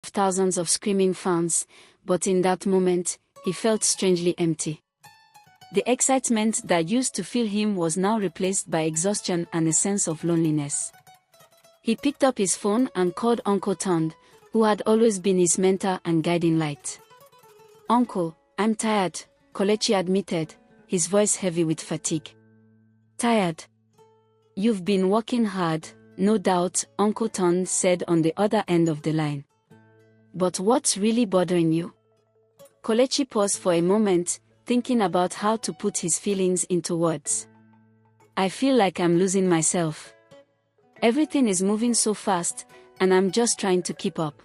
thousands of screaming fans, but in that moment, he felt strangely empty. The excitement that used to fill him was now replaced by exhaustion and a sense of loneliness. He picked up his phone and called Uncle Tom, who had always been his mentor and guiding light. "Uncle, I'm tired," Kelechi admitted, his voice heavy with fatigue. "Tired? You've been working hard, no doubt," Uncle Tom said on the other end of the line. "But what's really bothering you?" Kelechi paused for a moment, thinking about how to put his feelings into words. "I feel like I'm losing myself. Everything is moving so fast, and I'm just trying to keep up.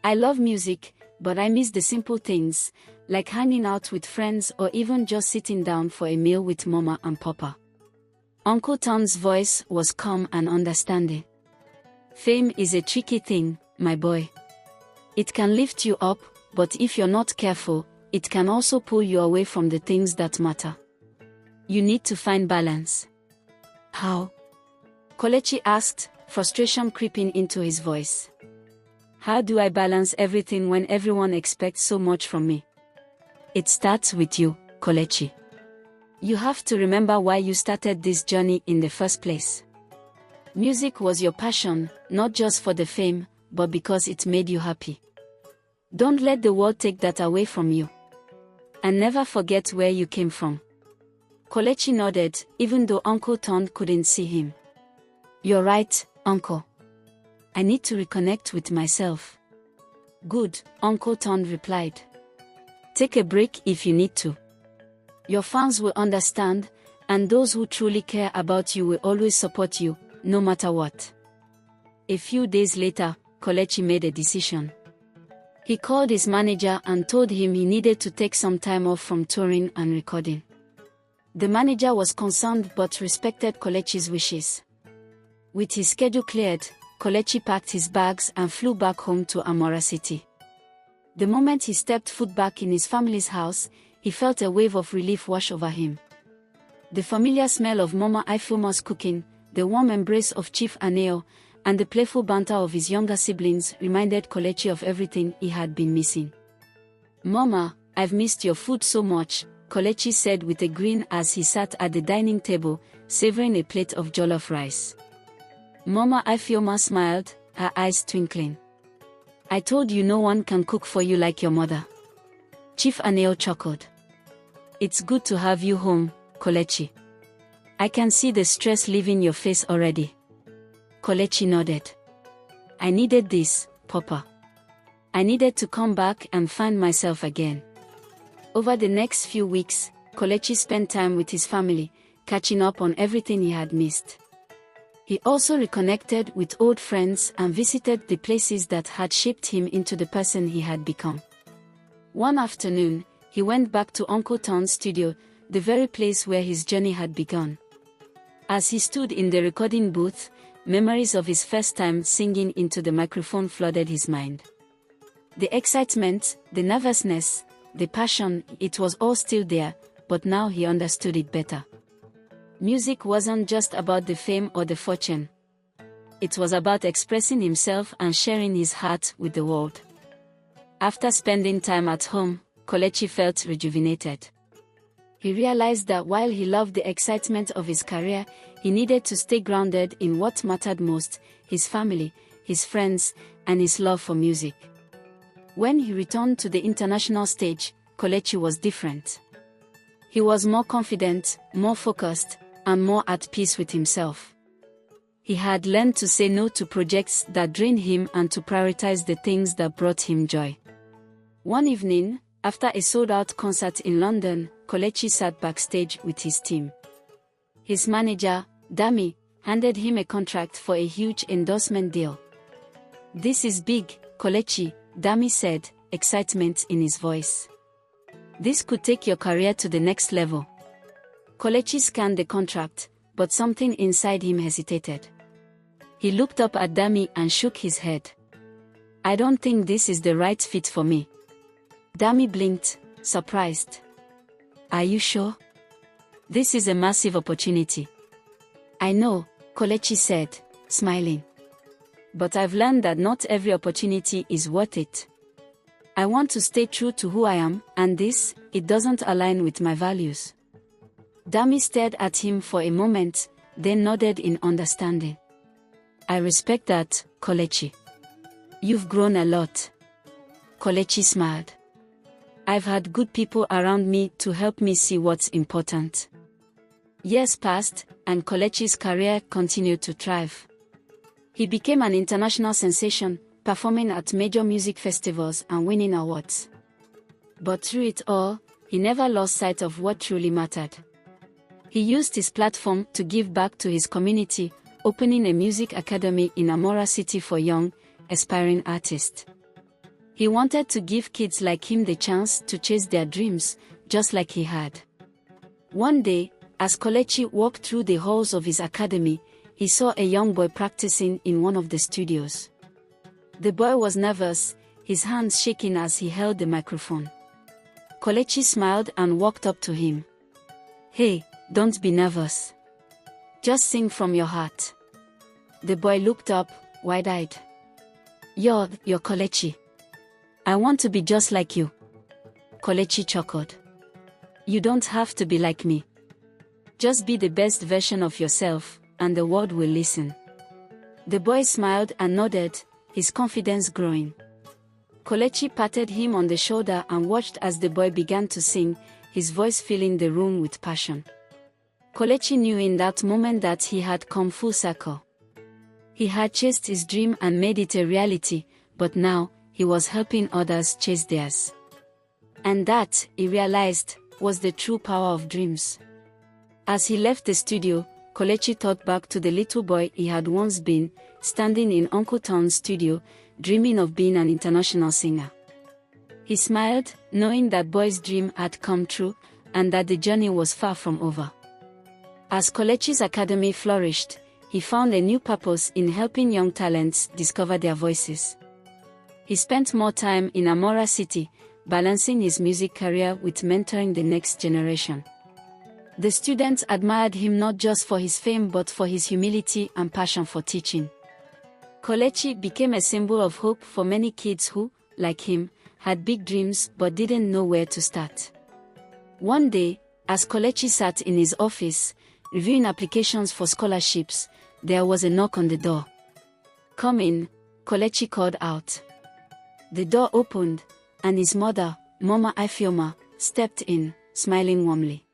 I love music, but I miss the simple things, like hanging out with friends or even just sitting down for a meal with Mama and Papa." Uncle Tom's voice was calm and understanding. "Fame is a tricky thing, my boy. It can lift you up, but if you're not careful, it can also pull you away from the things that matter. You need to find balance." "How?" Kelechi asked, frustration creeping into his voice. "How do I balance everything when everyone expects so much from me?" "It starts with you, Kelechi. You have to remember why you started this journey in the first place. Music was your passion, not just for the fame, but because it made you happy. Don't let the world take that away from you. And never forget where you came from." Kelechi nodded, even though Uncle Tom couldn't see him. "You're right, Uncle. I need to reconnect with myself." "Good," Uncle Tom replied. "Take a break if you need to. Your fans will understand, and those who truly care about you will always support you, no matter what." A few days later, Kelechi made a decision. He called his manager and told him he needed to take some time off from touring and recording. The manager was concerned but respected Kelechi's wishes. With his schedule cleared, Kelechi packed his bags and flew back home to Amora City. The moment he stepped foot back in his family's house, he felt a wave of relief wash over him. The familiar smell of Mama Ifuma's cooking, the warm embrace of Chief Aneo, and the playful banter of his younger siblings reminded Kelechi of everything he had been missing. "Mama, I've missed your food so much," Kelechi said with a grin as he sat at the dining table, savoring a plate of jollof rice. Mama Ifeoma smiled, her eyes twinkling. "I told you no one can cook for you like your mother." Chief Aneo chuckled. "It's good to have you home, Kelechi. I can see the stress leaving your face already." Kelechi nodded. "I needed this, Papa. I needed to come back and find myself again." Over the next few weeks, Kelechi spent time with his family, catching up on everything he had missed. He also reconnected with old friends and visited the places that had shaped him into the person he had become. One afternoon, he went back to Uncle Tom's studio, the very place where his journey had begun. As he stood in the recording booth, memories of his first time singing into the microphone flooded his mind. The excitement, the nervousness, the passion, it was all still there, but now he understood it better. Music wasn't just about the fame or the fortune. It was about expressing himself and sharing his heart with the world. After spending time at home, Kelechi felt rejuvenated. He realized that while he loved the excitement of his career, he needed to stay grounded in what mattered most: his family, his friends, and his love for music. When he returned to the international stage, Kelechi was different. He was more confident, more focused, and more at peace with himself. He had learned to say no to projects that drained him and to prioritize the things that brought him joy. One evening, after a sold-out concert in London, Kelechi sat backstage with his team. His manager, Dami, handed him a contract for a huge endorsement deal. "This is big, Kelechi," Dami said, excitement in his voice. "This could take your career to the next level." Kelechi scanned the contract, but something inside him hesitated. He looked up at Dami and shook his head. "I don't think this is the right fit for me." Dami blinked, surprised. "Are you sure? This is a massive opportunity." "I know," Kelechi said, smiling. but I've learned that not every opportunity is worth it. I want to stay true to who I am, and it doesn't align with my values." Dami stared at him for a moment, then nodded in understanding. "I respect that, Kelechi. You've grown a lot." Kelechi smiled. "I've had good people around me to help me see what's important." Years passed, and Kelechi's career continued to thrive. He became an international sensation, performing at major music festivals and winning awards. But through it all, he never lost sight of what truly mattered. He used his platform to give back to his community, opening a music academy in Amora City for young, aspiring artists. He wanted to give kids like him the chance to chase their dreams, just like he had. One day, as Kelechi walked through the halls of his academy, he saw a young boy practicing in one of the studios. The boy was nervous, his hands shaking as he held the microphone. Kelechi smiled and walked up to him. "Hey, don't be nervous. Just sing from your heart." The boy looked up, wide-eyed. You're Kelechi. I want to be just like you." Kelechi chuckled. "You don't have to be like me. Just be the best version of yourself, and the world will listen." The boy smiled and nodded, his confidence growing. Kelechi patted him on the shoulder and watched as the boy began to sing, his voice filling the room with passion. Kelechi knew in that moment that he had come full circle. He had chased his dream and made it a reality, but now, he was helping others chase theirs. And that, he realized, was the true power of dreams. As he left the studio, Kelechi thought back to the little boy he had once been, standing in Uncle Tom's studio, dreaming of being an international singer. He smiled, knowing that boy's dream had come true, and that the journey was far from over. As Kelechi's academy flourished, he found a new purpose in helping young talents discover their voices. He spent more time in Amora City, balancing his music career with mentoring the next generation. The students admired him not just for his fame but for his humility and passion for teaching. Kelechi became a symbol of hope for many kids who, like him, had big dreams but didn't know where to start. One day, as Kelechi sat in his office, reviewing applications for scholarships, there was a knock on the door. "Come in," Kelechi called out. The door opened, and his mother, Mama Ifeoma, stepped in, smiling warmly.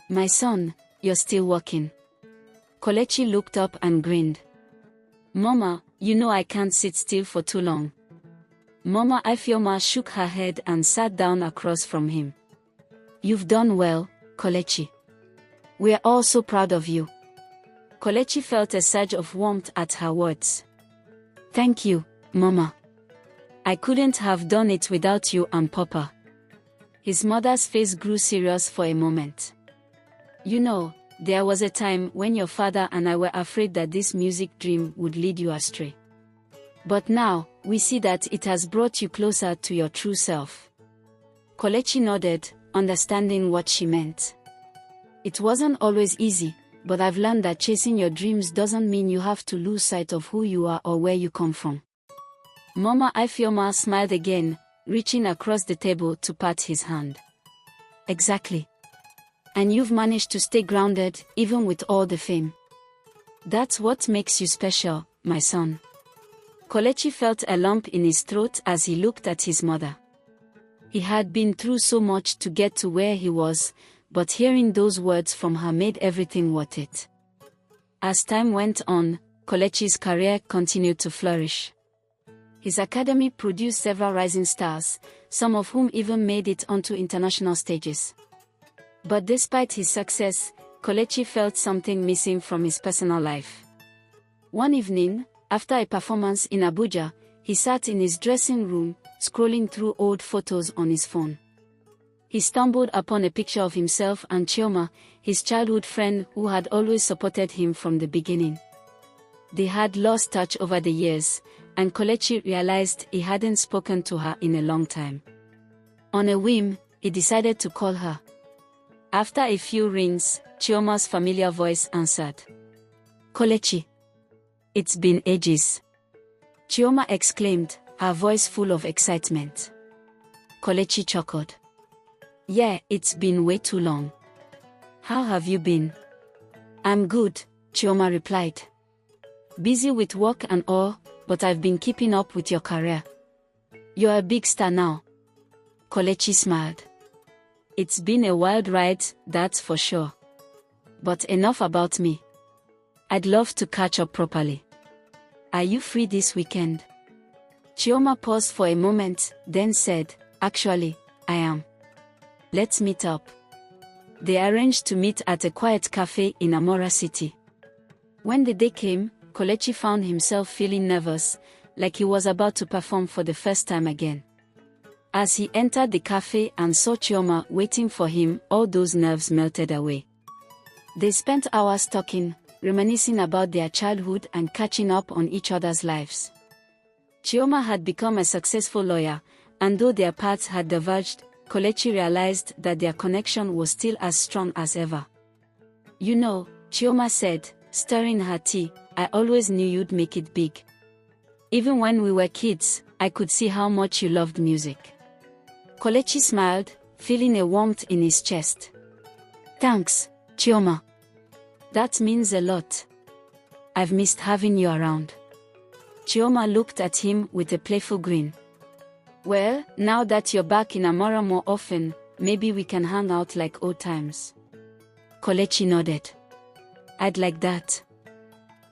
"My son, you're still working." Kelechi looked up and grinned. "Mama, you know I can't sit still for too long." Mama Ifeoma shook her head and sat down across from him. "You've done well, Kelechi. We're all so proud of you." Kelechi felt a surge of warmth at her words. "Thank you, Mama. I couldn't have done it without you and Papa." His mother's face grew serious for a moment. "You know, there was a time when your father and I were afraid that this music dream would lead you astray. But now, we see that it has brought you closer to your true self." Kelechi nodded, understanding what she meant. "It wasn't always easy, but I've learned that chasing your dreams doesn't mean you have to lose sight of who you are or where you come from." Mama Ifeoma smiled again, reaching across the table to pat his hand. "Exactly. And you've managed to stay grounded, even with all the fame. That's what makes you special, my son." Kelechi felt a lump in his throat as he looked at his mother. He had been through so much to get to where he was, but hearing those words from her made everything worth it. As time went on, Kelechi's career continued to flourish. His academy produced several rising stars, some of whom even made it onto international stages. But despite his success, Kelechi felt something missing from his personal life. One evening, after a performance in Abuja, he sat in his dressing room, scrolling through old photos on his phone. He stumbled upon a picture of himself and Chioma, his childhood friend who had always supported him from the beginning. They had lost touch over the years, and Kelechi realized he hadn't spoken to her in a long time. On a whim, he decided to call her. After a few rings, Chioma's familiar voice answered. "Kelechi. It's been ages. Chioma exclaimed, her voice full of excitement. Kelechi chuckled. Yeah, it's been way too long. How have you been? I'm good, Chioma replied. Busy with work and all, but I've been keeping up with your career. You're a big star now. Kelechi smiled. It's been a wild ride, that's for sure. But enough about me. I'd love to catch up properly. Are you free this weekend? Chioma paused for a moment, then said, Actually, I am. Let's meet up. They arranged to meet at a quiet cafe in Amora City. When the day came, Kelechi found himself feeling nervous, like he was about to perform for the first time again. As he entered the cafe and saw Chioma waiting for him, all those nerves melted away. They spent hours talking, reminiscing about their childhood and catching up on each other's lives. Chioma had become a successful lawyer, and though their paths had diverged, Kelechi realized that their connection was still as strong as ever. You know, Chioma said, stirring her tea, I always knew you'd make it big. Even when we were kids, I could see how much you loved music. Kelechi smiled, feeling a warmth in his chest. Thanks, Chioma. That means a lot. I've missed having you around. Chioma looked at him with a playful grin. Well, now that you're back in Amora more often, maybe we can hang out like old times. Kelechi nodded. I'd like that.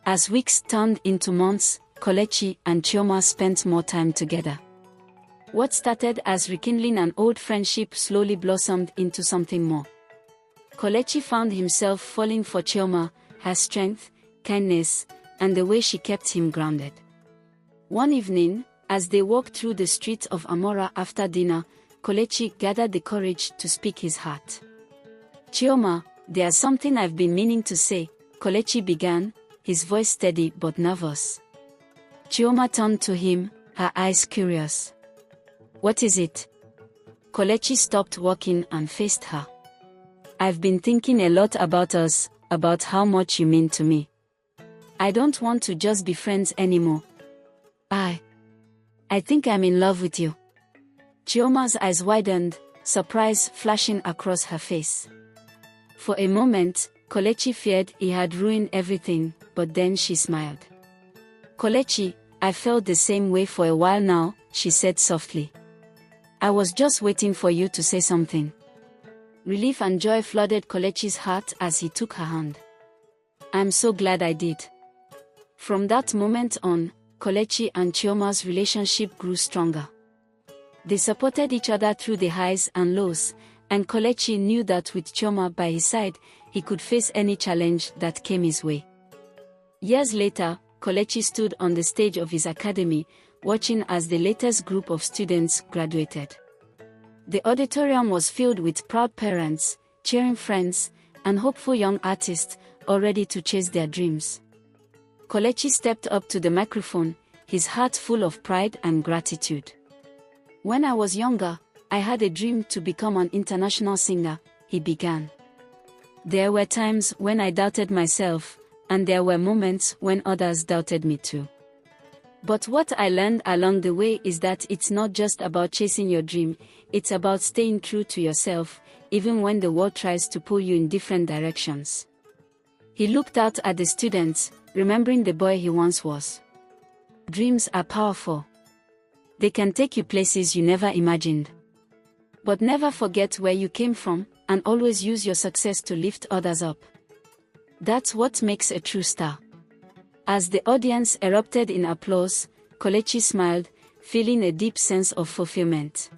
As weeks turned into months, Kelechi and Chioma spent more time together. What started as rekindling an old friendship slowly blossomed into something more. Kelechi found himself falling for Chioma, her strength, kindness, and the way she kept him grounded. One evening, as they walked through the streets of Amora after dinner, Kelechi gathered the courage to speak his heart. Chioma, there's something I've been meaning to say, Kelechi began, his voice steady but nervous. Chioma turned to him, her eyes curious. What is it? Kelechi stopped walking and faced her. I've been thinking a lot about us, about how much you mean to me. I don't want to just be friends anymore. I think I'm in love with you. Chioma's eyes widened, surprise flashing across her face. For a moment, Kelechi feared he had ruined everything, but then she smiled. Kelechi, I felt the same way for a while now, she said softly. I was just waiting for you to say something. Relief and joy flooded Kelechi's heart as he took her hand. I'm so glad I did. From that moment on, Kelechi and Chioma's relationship grew stronger. They supported each other through the highs and lows, and Kelechi knew that with Chioma by his side, he could face any challenge that came his way. Years later, Kelechi stood on the stage of his academy, watching as the latest group of students graduated. The auditorium was filled with proud parents, cheering friends, and hopeful young artists, all ready to chase their dreams. Kelechi stepped up to the microphone, his heart full of pride and gratitude. When I was younger, I had a dream to become an international singer, he began. There were times when I doubted myself, and there were moments when others doubted me too. But what I learned along the way is that it's not just about chasing your dream, it's about staying true to yourself, even when the world tries to pull you in different directions. He looked out at the students, remembering the boy he once was. Dreams are powerful. They can take you places you never imagined. But never forget where you came from, and always use your success to lift others up. That's what makes a true star. As the audience erupted in applause, Kelechi smiled, feeling a deep sense of fulfillment.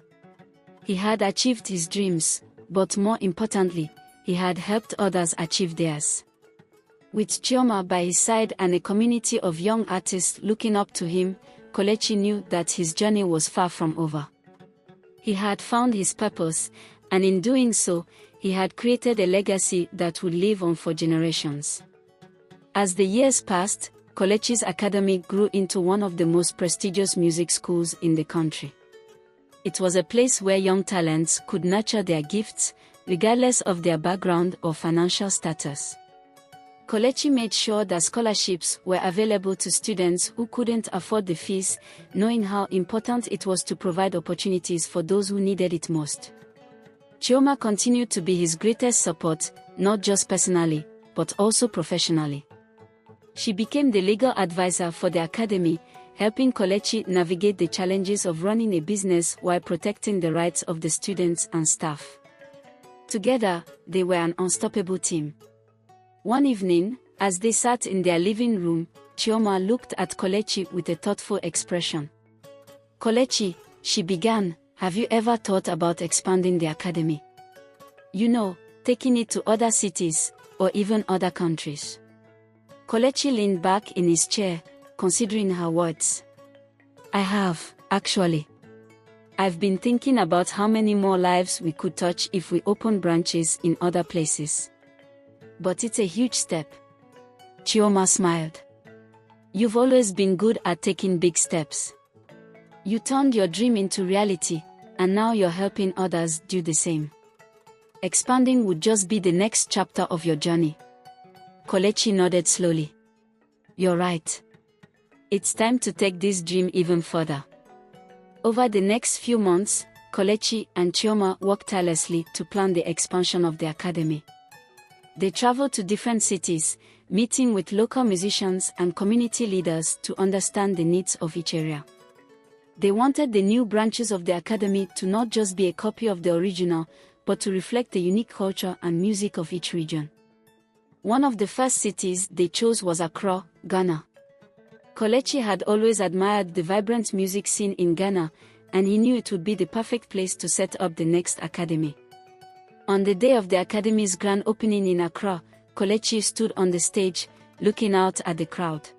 He had achieved his dreams, but more importantly, he had helped others achieve theirs. With Chioma by his side and a community of young artists looking up to him, Kelechi knew that his journey was far from over. He had found his purpose, and in doing so, he had created a legacy that would live on for generations. As the years passed, Kelechi's academy grew into one of the most prestigious music schools in the country. It was a place where young talents could nurture their gifts, regardless of their background or financial status. Kelechi made sure that scholarships were available to students who couldn't afford the fees, knowing how important it was to provide opportunities for those who needed it most. Chioma continued to be his greatest support, not just personally, but also professionally. She became the legal advisor for the academy, helping Kelechi navigate the challenges of running a business while protecting the rights of the students and staff. Together, they were an unstoppable team. One evening, as they sat in their living room, Chioma looked at Kelechi with a thoughtful expression. "Kelechi," she began, "have you ever thought about expanding the academy? You know, taking it to other cities, or even other countries?" Kelechi leaned back in his chair, considering her words. "I have, actually. I've been thinking about how many more lives we could touch if we open branches in other places. But it's a huge step." Chioma smiled. "You've always been good at taking big steps. You turned your dream into reality, and now you're helping others do the same. Expanding would just be the next chapter of your journey." Kelechi nodded slowly. "You're right. It's time to take this dream even further." Over the next few months, Kelechi and Chioma worked tirelessly to plan the expansion of the academy. They traveled to different cities, meeting with local musicians and community leaders to understand the needs of each area. They wanted the new branches of the academy to not just be a copy of the original, but to reflect the unique culture and music of each region. One of the first cities they chose was Accra, Ghana. Kelechi had always admired the vibrant music scene in Ghana, and he knew it would be the perfect place to set up the next academy. On the day of the academy's grand opening in Accra, Kelechi stood on the stage, looking out at the crowd.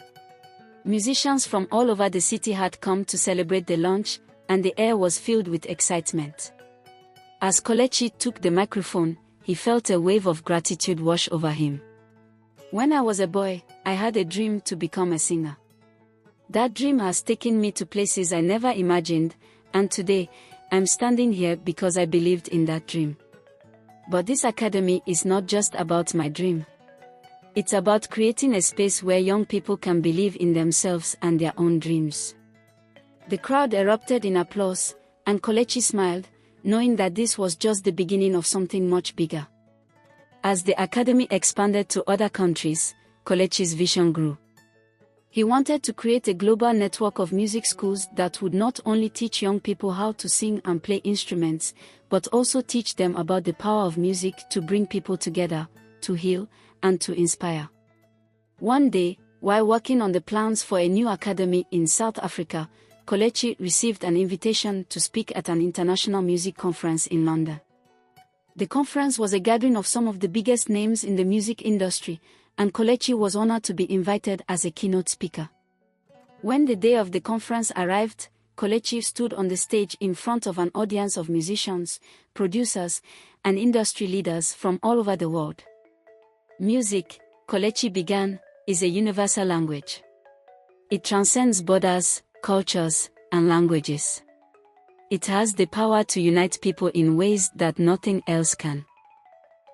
Musicians from all over the city had come to celebrate the launch, and the air was filled with excitement. As Kelechi took the microphone, he felt a wave of gratitude wash over him. "When I was a boy, I had a dream to become a singer. That dream has taken me to places I never imagined, and today, I'm standing here because I believed in that dream. But this academy is not just about my dream. It's about creating a space where young people can believe in themselves and their own dreams." The crowd erupted in applause, and Kelechi smiled, knowing that this was just the beginning of something much bigger. As the academy expanded to other countries, Kelechi's vision grew. He wanted to create a global network of music schools that would not only teach young people how to sing and play instruments, but also teach them about the power of music to bring people together, to heal, and to inspire. One day, while working on the plans for a new academy in South Africa, Kelechi received an invitation to speak at an international music conference in London. The conference was a gathering of some of the biggest names in the music industry, and Kelechi was honored to be invited as a keynote speaker. When the day of the conference arrived, Kelechi stood on the stage in front of an audience of musicians, producers, and industry leaders from all over the world. "Music," Kelechi began, "is a universal language. It transcends borders, cultures, and languages. It has the power to unite people in ways that nothing else can.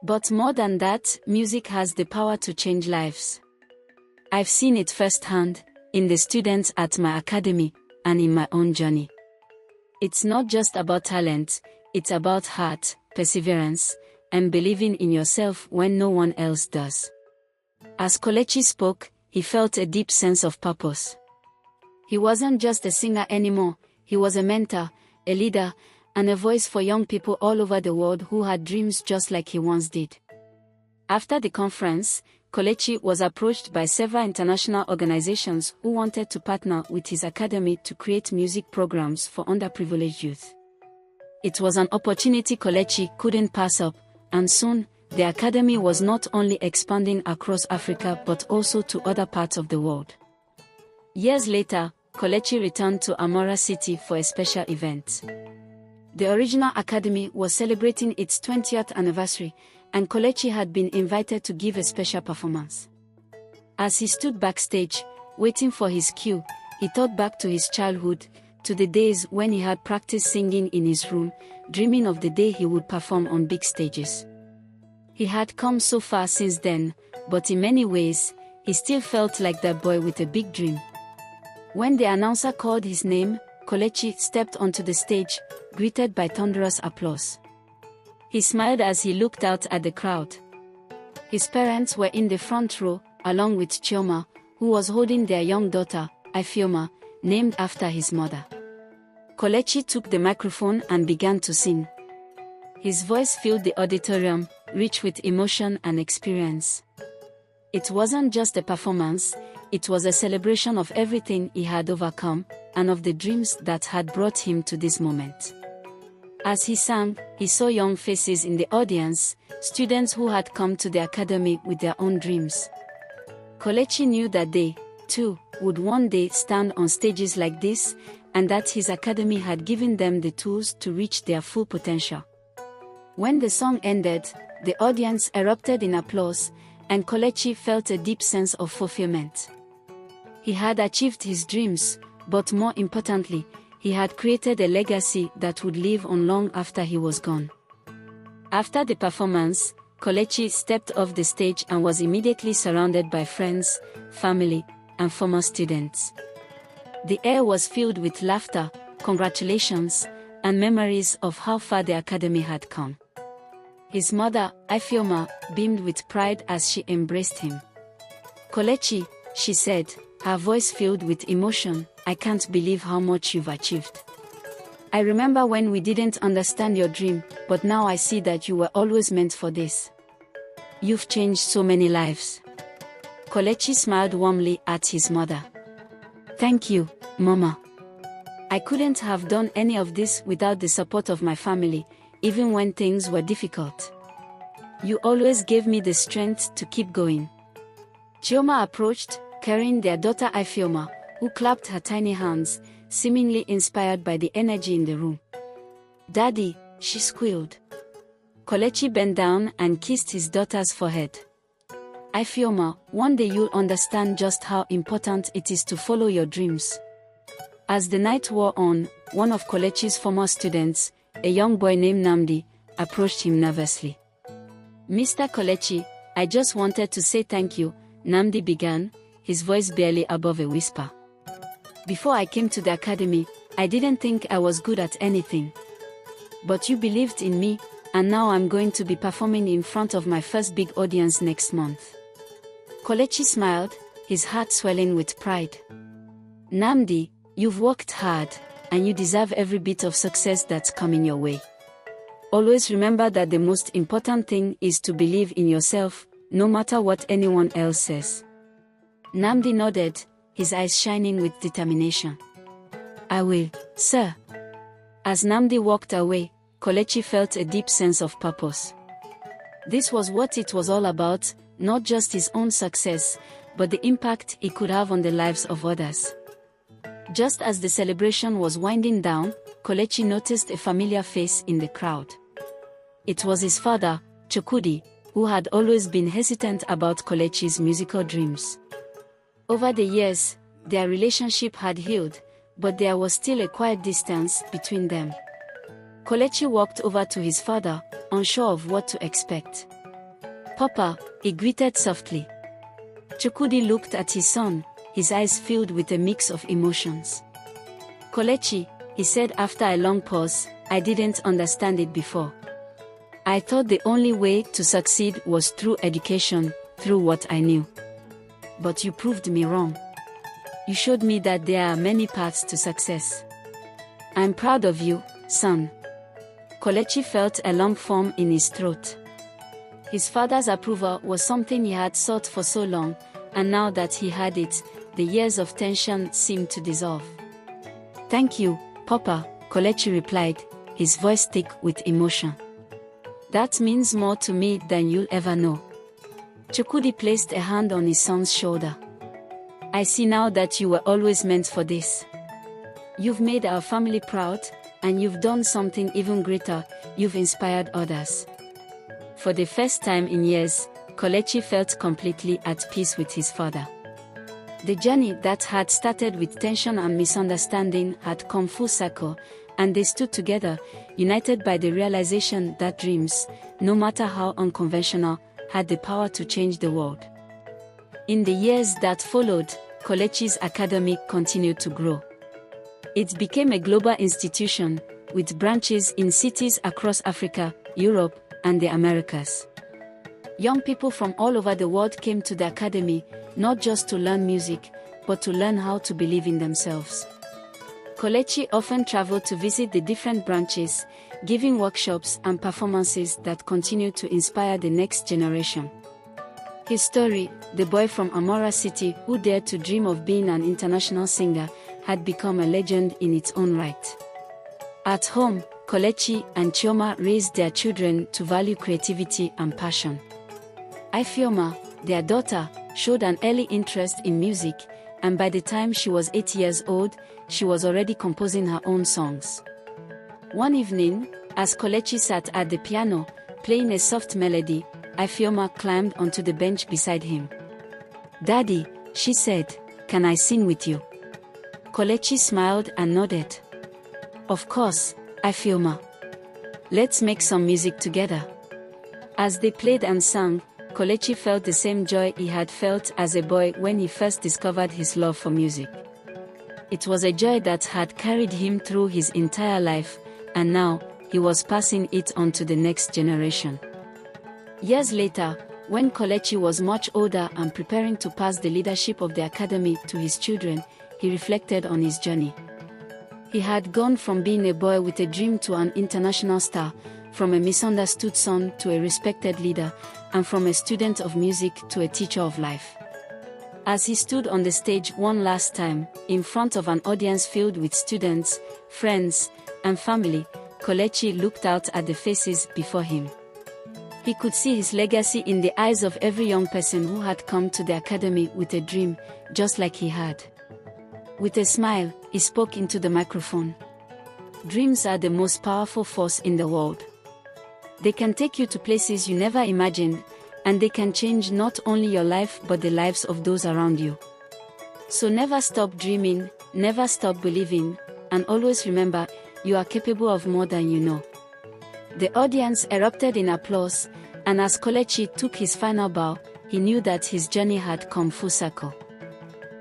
But more than that, music has the power to change lives. I've seen it firsthand, in the students at my academy, and in my own journey. It's not just about talent, it's about heart, perseverance, and believing in yourself when no one else does." As Kelechi spoke, he felt a deep sense of purpose. He wasn't just a singer anymore, he was a mentor, a leader, and a voice for young people all over the world who had dreams just like he once did. After the conference, Kelechi was approached by several international organizations who wanted to partner with his academy to create music programs for underprivileged youth. It was an opportunity Kelechi couldn't pass up, and soon, the academy was not only expanding across Africa but also to other parts of the world. Years later, Kelechi returned to Amora City for a special event. The original academy was celebrating its 20th anniversary, and Kelechi had been invited to give a special performance. As he stood backstage, waiting for his cue, he thought back to his childhood, to the days when he had practiced singing in his room, dreaming of the day he would perform on big stages. He had come so far since then, but in many ways, he still felt like that boy with a big dream. When the announcer called his name, Kelechi stepped onto the stage, greeted by thunderous applause. He smiled as he looked out at the crowd. His parents were in the front row, along with Chioma, who was holding their young daughter, Ifeoma, named after his mother. Kelechi took the microphone and began to sing. His voice filled the auditorium, rich with emotion and experience. It wasn't just a performance, it was a celebration of everything he had overcome, and of the dreams that had brought him to this moment. As he sang, he saw young faces in the audience, students who had come to the academy with their own dreams. Kelechi knew that they, too, would one day stand on stages like this, and that his academy had given them the tools to reach their full potential. When the song ended, the audience erupted in applause, and Kelechi felt a deep sense of fulfillment. He had achieved his dreams, but more importantly, he had created a legacy that would live on long after he was gone. After the performance, Kelechi stepped off the stage and was immediately surrounded by friends, family, and former students. The air was filled with laughter, congratulations, and memories of how far the academy had come. His mother, Ifeoma, beamed with pride as she embraced him. "Kelechi," she said, her voice filled with emotion, "I can't believe how much you've achieved. I remember when we didn't understand your dream, but now I see that you were always meant for this. You've changed so many lives." Kelechi smiled warmly at his mother. "Thank you, Mama. I couldn't have done any of this without the support of my family, even when things were difficult. You always gave me the strength to keep going." Chioma approached, carrying their daughter Ifeoma, who clapped her tiny hands, seemingly inspired by the energy in the room. "Daddy," she squealed. Kelechi bent down and kissed his daughter's forehead. "Ifeoma, one day you'll understand just how important it is to follow your dreams." As the night wore on, one of Kelechi's former students, a young boy named Nnamdi, approached him nervously. "Mr. Kelechi, I just wanted to say thank you," Nnamdi began, his voice barely above a whisper. "Before I came to the academy, I didn't think I was good at anything. But you believed in me, and now I'm going to be performing in front of my first big audience next month." Kelechi smiled, his heart swelling with pride. "Nnamdi, you've worked hard, and you deserve every bit of success that's coming your way. Always remember that the most important thing is to believe in yourself, no matter what anyone else says." Nnamdi nodded, his eyes shining with determination. "I will, sir." As Nnamdi walked away, Kelechi felt a deep sense of purpose. This was what it was all about, not just his own success, but the impact he could have on the lives of others. Just as the celebration was winding down, Kelechi noticed a familiar face in the crowd. It was his father, Chukwudi, who had always been hesitant about Kelechi's musical dreams. Over the years, their relationship had healed, but there was still a quiet distance between them. Kelechi walked over to his father, unsure of what to expect. "Papa," he greeted softly. Chukwudi looked at his son, his eyes filled with a mix of emotions. "Kelechi," he said after a long pause, "I didn't understand it before. I thought the only way to succeed was through education, through what I knew. But you proved me wrong. You showed me that there are many paths to success. I'm proud of you, son." Kelechi felt a lump form in his throat. His father's approval was something he had sought for so long, and now that he had it, the years of tension seemed to dissolve. "Thank you, Papa," Kelechi replied, his voice thick with emotion. "That means more to me than you'll ever know." Chukwudi placed a hand on his son's shoulder. "I see now that you were always meant for this. You've made our family proud, and you've done something even greater, you've inspired others." For the first time in years, Kelechi felt completely at peace with his father. The journey that had started with tension and misunderstanding had come full circle, and they stood together, united by the realization that dreams, no matter how unconventional, had the power to change the world. In the years that followed, Kelechi's academy continued to grow. It became a global institution, with branches in cities across Africa, Europe, and the Americas. Young people from all over the world came to the academy, not just to learn music, but to learn how to believe in themselves. Kelechi often traveled to visit the different branches, giving workshops and performances that continue to inspire the next generation. His story, the boy from Amora City who dared to dream of being an international singer, had become a legend in its own right. At home, Kelechi and Chioma raised their children to value creativity and passion. Ifeoma, their daughter, showed an early interest in music, and by the time she was 8 years old, she was already composing her own songs. One evening, as Kelechi sat at the piano, playing a soft melody, Ifeoma climbed onto the bench beside him. "Daddy," she said, "can I sing with you?" Kelechi smiled and nodded. "Of course, Ifeoma. Let's make some music together." As they played and sang, Kelechi felt the same joy he had felt as a boy when he first discovered his love for music. It was a joy that had carried him through his entire life, and now, he was passing it on to the next generation. Years later, when Kelechi was much older and preparing to pass the leadership of the academy to his children, he reflected on his journey. He had gone from being a boy with a dream to an international star, from a misunderstood son to a respected leader, and from a student of music to a teacher of life. As he stood on the stage one last time, in front of an audience filled with students, friends, and family, Kelechi looked out at the faces before him. He could see his legacy in the eyes of every young person who had come to the academy with a dream, just like he had. With a smile, he spoke into the microphone. "Dreams are the most powerful force in the world. They can take you to places you never imagined, and they can change not only your life but the lives of those around you. So never stop dreaming, never stop believing, and always remember, you are capable of more than you know." The audience erupted in applause, and as Kelechi took his final bow, he knew that his journey had come full circle.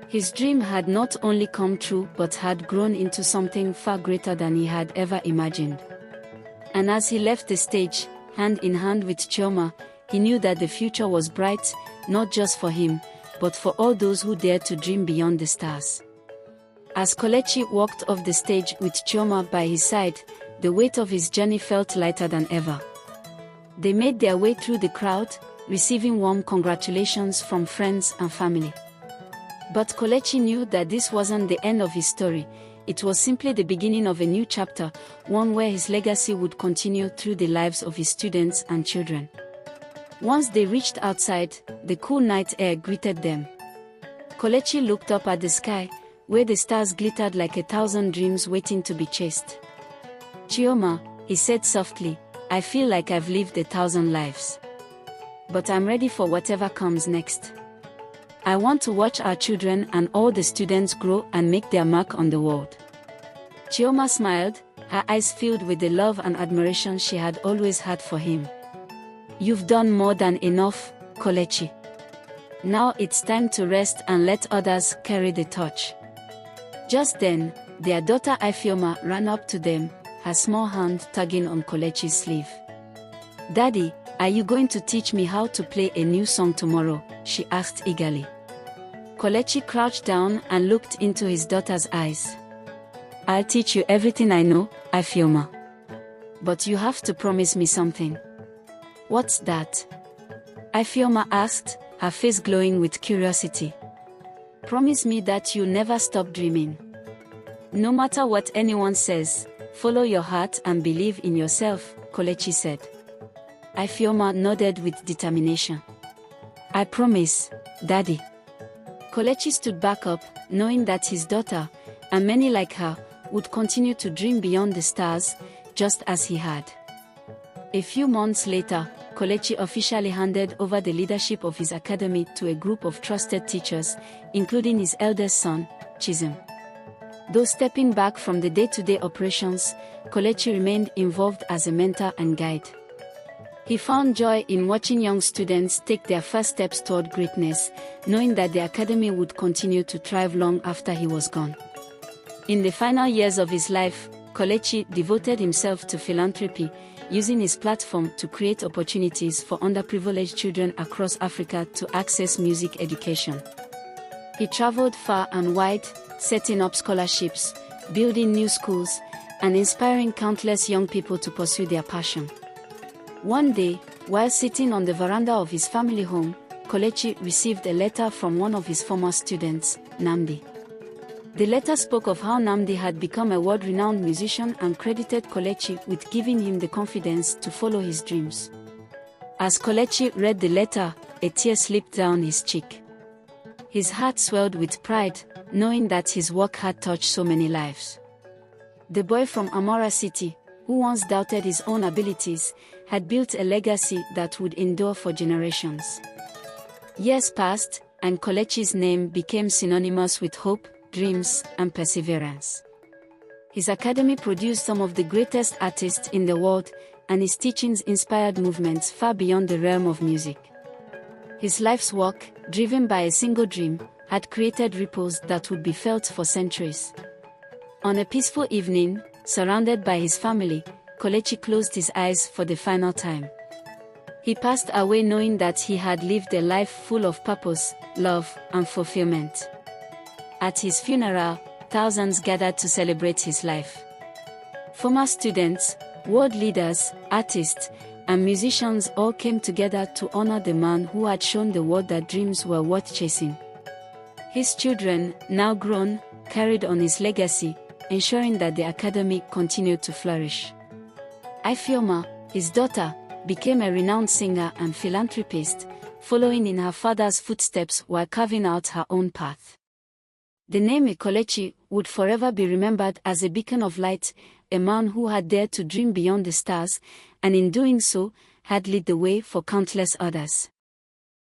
His dream had not only come true but had grown into something far greater than he had ever imagined. And as he left the stage, hand in hand with Chioma, he knew that the future was bright, not just for him, but for all those who dared to dream beyond the stars. As Kelechi walked off the stage with Chioma by his side, the weight of his journey felt lighter than ever. They made their way through the crowd, receiving warm congratulations from friends and family. But Kelechi knew that this wasn't the end of his story. It was simply the beginning of a new chapter, one where his legacy would continue through the lives of his students and children. Once they reached outside, the cool night air greeted them. Kelechi looked up at the sky, where the stars glittered like 1,000 dreams waiting to be chased. "Chioma," he said softly, "I feel like I've lived 1,000 lives. But I'm ready for whatever comes next. I want to watch our children and all the students grow and make their mark on the world." Chioma smiled, her eyes filled with the love and admiration she had always had for him. "You've done more than enough, Kelechi. Now it's time to rest and let others carry the torch." Just then, their daughter Ifeoma ran up to them, her small hand tugging on Kelechi's sleeve. "Daddy, are you going to teach me how to play a new song tomorrow?" she asked eagerly. Kelechi crouched down and looked into his daughter's eyes. "I'll teach you everything I know, Ifeoma. But you have to promise me something." "What's that?" Ifeoma asked, her face glowing with curiosity. "Promise me that you'll never stop dreaming. No matter what anyone says, follow your heart and believe in yourself," Kelechi said. Ifeoma nodded with determination. "I promise, Daddy." Kelechi stood back up, knowing that his daughter, and many like her, would continue to dream beyond the stars, just as he had. A few months later, Kelechi officially handed over the leadership of his academy to a group of trusted teachers, including his eldest son, Chism. Though stepping back from the day-to-day operations, Kelechi remained involved as a mentor and guide. He found joy in watching young students take their first steps toward greatness, knowing that the academy would continue to thrive long after he was gone. In the final years of his life, Kelechi devoted himself to philanthropy, using his platform to create opportunities for underprivileged children across Africa to access music education. He traveled far and wide, setting up scholarships, building new schools, and inspiring countless young people to pursue their passion. One day, while sitting on the veranda of his family home, Kelechi received a letter from one of his former students, Nnamdi. The letter spoke of how Nnamdi had become a world-renowned musician and credited Kelechi with giving him the confidence to follow his dreams. As Kelechi read the letter, a tear slipped down his cheek. His heart swelled with pride, knowing that his work had touched so many lives. The boy from Amora City, who once doubted his own abilities, had built a legacy that would endure for generations. Years passed, and Kelechi's name became synonymous with hope, dreams, and perseverance. His academy produced some of the greatest artists in the world, and his teachings inspired movements far beyond the realm of music. His life's work, driven by a single dream, had created ripples that would be felt for centuries. On a peaceful evening, surrounded by his family, Kelechi closed his eyes for the final time. He passed away knowing that he had lived a life full of purpose, love, and fulfillment. At his funeral, thousands gathered to celebrate his life. Former students, world leaders, artists, and musicians all came together to honor the man who had shown the world that dreams were worth chasing. His children, now grown, carried on his legacy, ensuring that the academy continued to flourish. Ifeoma, his daughter, became a renowned singer and philanthropist, following in her father's footsteps while carving out her own path. The name Kelechi would forever be remembered as a beacon of light, a man who had dared to dream beyond the stars, and in doing so, had lit the way for countless others.